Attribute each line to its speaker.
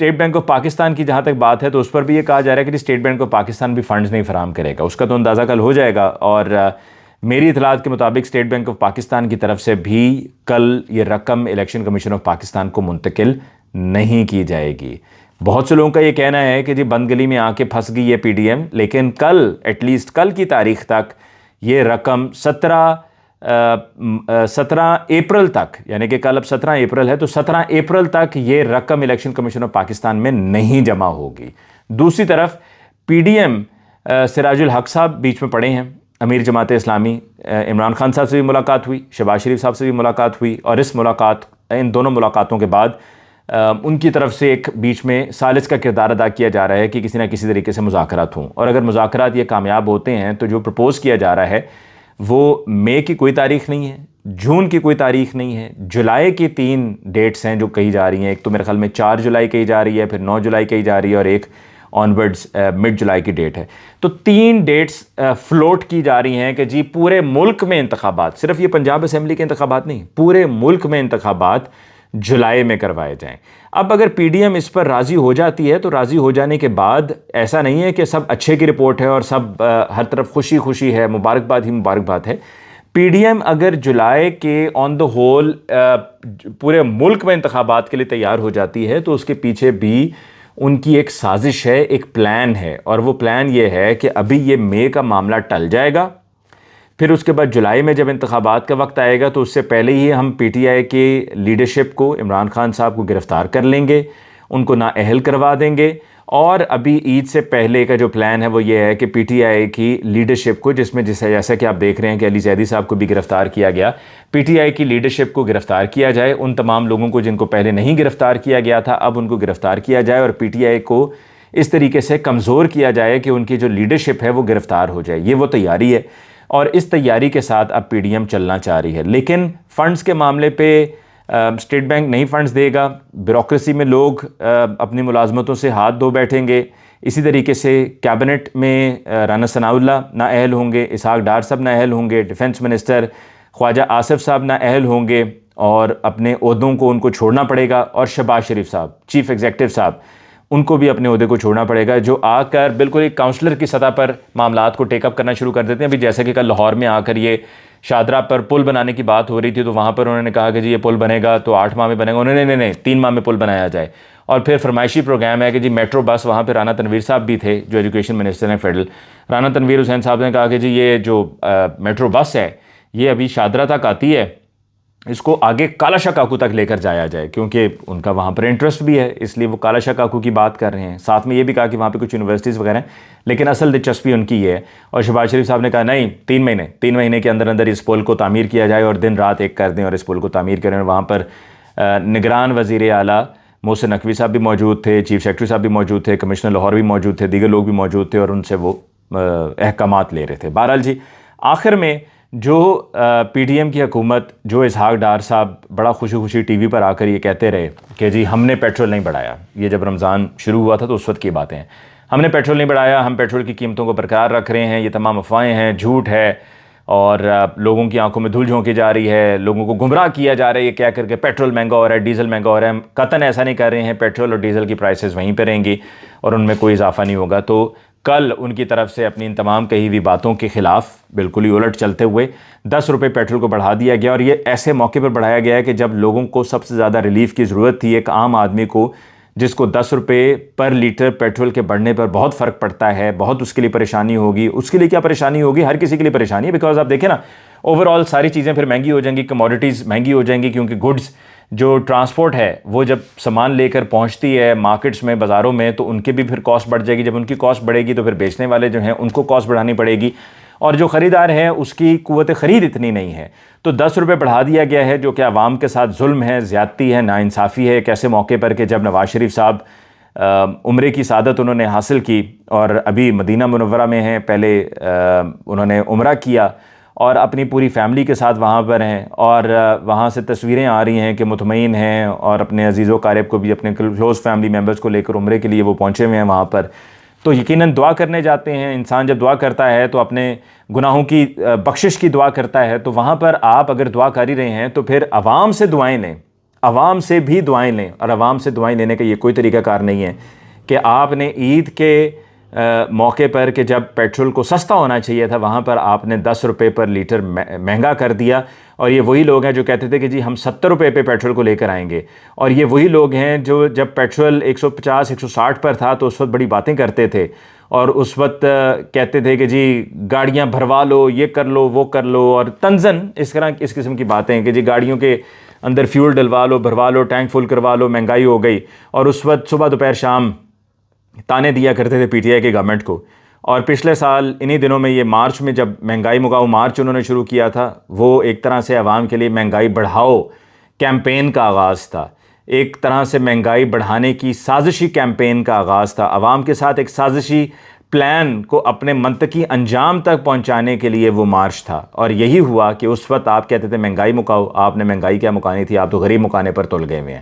Speaker 1: State bank of Pakistan کی جہاں تک بات ہے تو اس پر بھی یہ کہا جا رہا ہے کہ اسٹیٹ بینک آف پاکستان بھی فنڈز نہیں فراہم کرے گا. اس کا تو اندازہ کل ہو جائے گا. اور میری اطلاعات کے مطابق اسٹیٹ بینک آف پاکستان کی طرف سے بھی کل یہ رقم الیکشن کمیشن آف پاکستان کو منتقل نہیں کی جائے گی. بہت سے لوگوں کا یہ کہنا ہے کہ جی بند گلی میں آ کے پھنس گئی ہے پی ڈی ایم, لیکن کل ایٹ لیسٹ کل کی تاریخ تک یہ رقم 17 اپریل تک, یعنی کہ کل اب 17 اپریل ہے تو 17 اپریل تک یہ رقم الیکشن کمیشن آف پاکستان میں نہیں جمع ہوگی. دوسری طرف پی ڈی ایم سراج الحق صاحب بیچ میں پڑے ہیں, امیر جماعت اسلامی, عمران خان صاحب سے بھی ملاقات ہوئی, شہباز شریف صاحب سے بھی ملاقات ہوئی, اور ان دونوں ملاقاتوں کے بعد ان کی طرف سے ایک بیچ میں ثالث کا کردار ادا کیا جا رہا ہے کہ کسی نہ کسی طریقے سے مذاکرات ہوں. اور اگر مذاکرات یہ کامیاب ہوتے ہیں تو جو پرپوز کیا جا رہا ہے وہ مئی کی کوئی تاریخ نہیں ہے, جون کی کوئی تاریخ نہیں ہے, جولائی کی 3 ڈیٹس ہیں جو کہی جا رہی ہیں. ایک تو میرے خیال میں 4 جولائی کہی جا رہی ہے, پھر 9 جولائی کہی جا رہی ہے, اور ایک آنورڈز مڈ جولائی کی ڈیٹ ہے. تو 3 ڈیٹس فلوٹ کی جا رہی ہیں کہ جی پورے ملک میں انتخابات, صرف یہ پنجاب اسمبلی کے انتخابات نہیں, پورے ملک میں انتخابات جولائی میں کروائے جائیں. اب اگر پی ڈی ایم اس پر راضی ہو جاتی ہے تو راضی ہو جانے کے بعد ایسا نہیں ہے کہ سب اچھے کی رپورٹ ہے اور سب ہر طرف خوشی خوشی ہے, مبارکباد ہی مبارکباد ہے. پی ڈی ایم اگر جولائی کے آن دا ہول پورے ملک میں انتخابات کے لیے تیار ہو جاتی ہے تو اس کے پیچھے بھی ان کی ایک سازش ہے, ایک پلان ہے, اور وہ پلان یہ ہے کہ ابھی یہ مئی کا معاملہ ٹل جائے گا, پھر اس کے بعد جولائی میں جب انتخابات کا وقت آئے گا تو اس سے پہلے ہی ہم پی ٹی آئی کے لیڈرشپ کو, عمران خان صاحب کو گرفتار کر لیں گے, ان کو نااہل کروا دیں گے. اور ابھی عید سے پہلے کا جو پلان ہے وہ یہ ہے کہ پی ٹی آئی کی لیڈرشپ کو, جس میں جیسا کہ آپ دیکھ رہے ہیں کہ علی زیدی صاحب کو بھی گرفتار کیا گیا, پی ٹی آئی کی لیڈرشپ کو گرفتار کیا جائے. ان تمام لوگوں کو جن کو پہلے نہیں گرفتار کیا گیا تھا اب ان کو گرفتار کیا جائے, اور پی ٹی آئی کو اس طریقے سے کمزور کیا جائے کہ ان کی جو لیڈرشپ ہے وہ گرفتار ہو جائے. یہ وہ تیاری ہے, اور اس تیاری کے ساتھ اب پی ڈی ایم چلنا چاہ رہی ہے. لیکن فنڈز کے معاملے پہ اسٹیٹ بینک نہیں فنڈز دے گا, بیوروکریسی میں لوگ اپنی ملازمتوں سے ہاتھ دھو بیٹھیں گے. اسی طریقے سے کیبنٹ میں رانا ثناء اللہ نااہل ہوں گے, اسحاق ڈار صاحب نااہل ہوں گے, ڈیفنس منسٹر خواجہ آصف صاحب نااہل ہوں گے, اور اپنے عہدوں کو ان کو چھوڑنا پڑے گا. اور شہباز شریف صاحب چیف ایگزیکٹو صاحب, ان کو بھی اپنے عہدے کو چھوڑنا پڑے گا, جو آ کر بالکل ایک کاؤنسلر کی سطح پر معاملات کو ٹیک اپ کرنا شروع کر دیتے ہیں. ابھی جیسے کہ کل لاہور میں آ کر یہ شادرہ پر پل بنانے کی بات ہو رہی تھی تو وہاں پر انہوں نے کہا کہ جی یہ پل بنے گا تو 8 ماہ میں بنے گا. انہوں نے نہیں 3 ماہ میں پل بنایا جائے. اور پھر فرمائشی پروگرام ہے کہ جی میٹرو بس, وہاں پہ رانا تنویر صاحب بھی تھے جو ایجوکیشن منسٹر ہیں فیڈرل, رانا تنویر حسین صاحب نے کہا کہ جی یہ جو میٹرو بس ہے یہ ابھی شادرہ تک آتی ہے, اس کو آگے کالا شاہ کاکو تک لے کر جایا جائے, کیونکہ ان کا وہاں پر انٹرسٹ بھی ہے, اس لیے وہ کالا شاہ کاکو کی بات کر رہے ہیں. ساتھ میں یہ بھی کہا کہ وہاں پہ کچھ یونیورسٹیز وغیرہ ہیں, لیکن اصل دلچسپی ان کی یہ ہے. اور شہباز شریف صاحب نے کہا نہیں 3 مہینے کے اندر اندر اس پل کو تعمیر کیا جائے, اور دن رات ایک کر دیں اور اس پل کو تعمیر کریں. اور وہاں پر نگران وزیر اعلیٰ محسن نقوی صاحب بھی موجود تھے, چیف سیکرٹری صاحب بھی موجود تھے, کمشنر لاہور بھی موجود تھے, دیگر لوگ بھی موجود تھے, اور ان سے وہ احکامات لے رہے تھے. بہرحال جی آخر میں جو پی ڈی ایم کی حکومت, جو اسحاق ڈار صاحب بڑا خوشی خوشی ٹی وی پر آ کر یہ کہتے رہے کہ جی ہم نے پیٹرول نہیں بڑھایا, یہ جب رمضان شروع ہوا تھا تو اس وقت کی باتیں ہیں, ہم نے پیٹرول نہیں بڑھایا, ہم پیٹرول کی قیمتوں کو برقرار رکھ رہے ہیں, یہ تمام افواہیں ہیں, جھوٹ ہے, اور لوگوں کی آنکھوں میں دھول جھونکی جا رہی ہے, لوگوں کو گمراہ کیا جا رہا ہے یہ کہہ کر کے پیٹرول مہنگا ہو رہا ہے, ڈیزل مہنگا ہو رہا ہے. قطعاً ایسا نہیں کر رہے ہیں, پیٹرول اور ڈیزل کی پرائسز وہیں پہ رہیں گی اور ان میں کوئی اضافہ نہیں ہوگا. تو کل ان کی طرف سے اپنی ان تمام کہی ہوئی باتوں کے خلاف بالکل ہی الٹ چلتے ہوئے 10 روپے پیٹرول کو بڑھا دیا گیا, اور یہ ایسے موقع پر بڑھایا گیا ہے کہ جب لوگوں کو سب سے زیادہ ریلیف کی ضرورت تھی. ایک عام آدمی کو جس کو 10 روپے پر لیٹر پیٹرول کے بڑھنے پر بہت فرق پڑتا ہے, بہت اس کے لیے پریشانی ہوگی. اس کے لیے کیا پریشانی ہوگی, ہر کسی کے لیے پریشانی ہے, بیکاز آپ دیکھیں نا اوور آل ساری چیزیں پھر مہنگی ہو جائیں گی, کموڈیٹیز مہنگی ہو جائیں گی, کیونکہ گڈز جو ٹرانسپورٹ ہے وہ جب سامان لے کر پہنچتی ہے مارکیٹس میں, بازاروں میں, تو ان کی بھی پھر کاسٹ بڑھ جائے گی. جب ان کی کاسٹ بڑھے گی تو پھر بیچنے والے جو ہیں ان کو کاسٹ بڑھانی پڑے گی, اور جو خریدار ہیں اس کی قوت خرید اتنی نہیں ہے. تو 10 روپے بڑھا دیا گیا ہے, جو کہ عوام کے ساتھ ظلم ہے, زیادتی ہے, ناانصافی ہے. ایک ایسے موقع پر کہ جب نواز شریف صاحب عمرے کی سعادت انہوں نے حاصل کی اور ابھی مدینہ منورہ میں ہیں, پہلے انہوں نے عمرہ کیا اور اپنی پوری فیملی کے ساتھ وہاں پر ہیں, اور وہاں سے تصویریں آ رہی ہیں کہ مطمئن ہیں, اور اپنے عزیز و قارب کو بھی, اپنے کلوز فیملی ممبرز کو لے کر عمرے کے لیے وہ پہنچے ہوئے ہیں وہاں پر. تو یقیناً دعا کرنے جاتے ہیں, انسان جب دعا کرتا ہے تو اپنے گناہوں کی بخشش کی دعا کرتا ہے. تو وہاں پر آپ اگر دعا کر ہی رہے ہیں تو پھر عوام سے دعائیں لیں, عوام سے بھی دعائیں لیں، اور عوام سے دعائیں لینے کا یہ کوئی طریقہ کار نہیں ہے کہ آپ نے عید کے موقع پر کہ جب پیٹرول کو سستا ہونا چاہیے تھا وہاں پر آپ نے 10 روپے پر لیٹر مہنگا کر دیا، اور یہ وہی لوگ ہیں جو کہتے تھے کہ جی ہم 70 روپے پہ پیٹرول کو لے کر آئیں گے، اور یہ وہی لوگ ہیں جو جب پیٹرول 150 160 پر تھا تو اس وقت بڑی باتیں کرتے تھے، اور اس وقت کہتے تھے کہ جی گاڑیاں بھروا لو، یہ کر لو وہ کر لو، اور طنزاً اس قسم کی باتیں ہیں کہ جی گاڑیوں کے اندر فیول ڈلوا لو، بھروا لو، ٹینک فل کروا لو، مہنگائی ہو گئی، اور اس وقت صبح دوپہر شام تانے دیا کرتے تھے پی ٹی آئی کی گورنمنٹ کو۔ اور پچھلے سال انہی دنوں میں یہ مارچ میں جب مہنگائی مکاؤ مارچ انہوں نے شروع کیا تھا، وہ ایک طرح سے عوام کے لیے مہنگائی بڑھاؤ کیمپین کا آغاز تھا، ایک طرح سے مہنگائی بڑھانے کی سازشی کیمپین کا آغاز تھا، عوام کے ساتھ ایک سازشی پلان کو اپنے منطقی انجام تک پہنچانے کے لیے وہ مارچ تھا۔ اور یہی ہوا کہ اس وقت آپ کہتے تھے مہنگائی مکاؤ، آپ نے مہنگائی کیا مکانی تھی، آپ تو غریب مکانے پر تل گئے ہوئے ہیں۔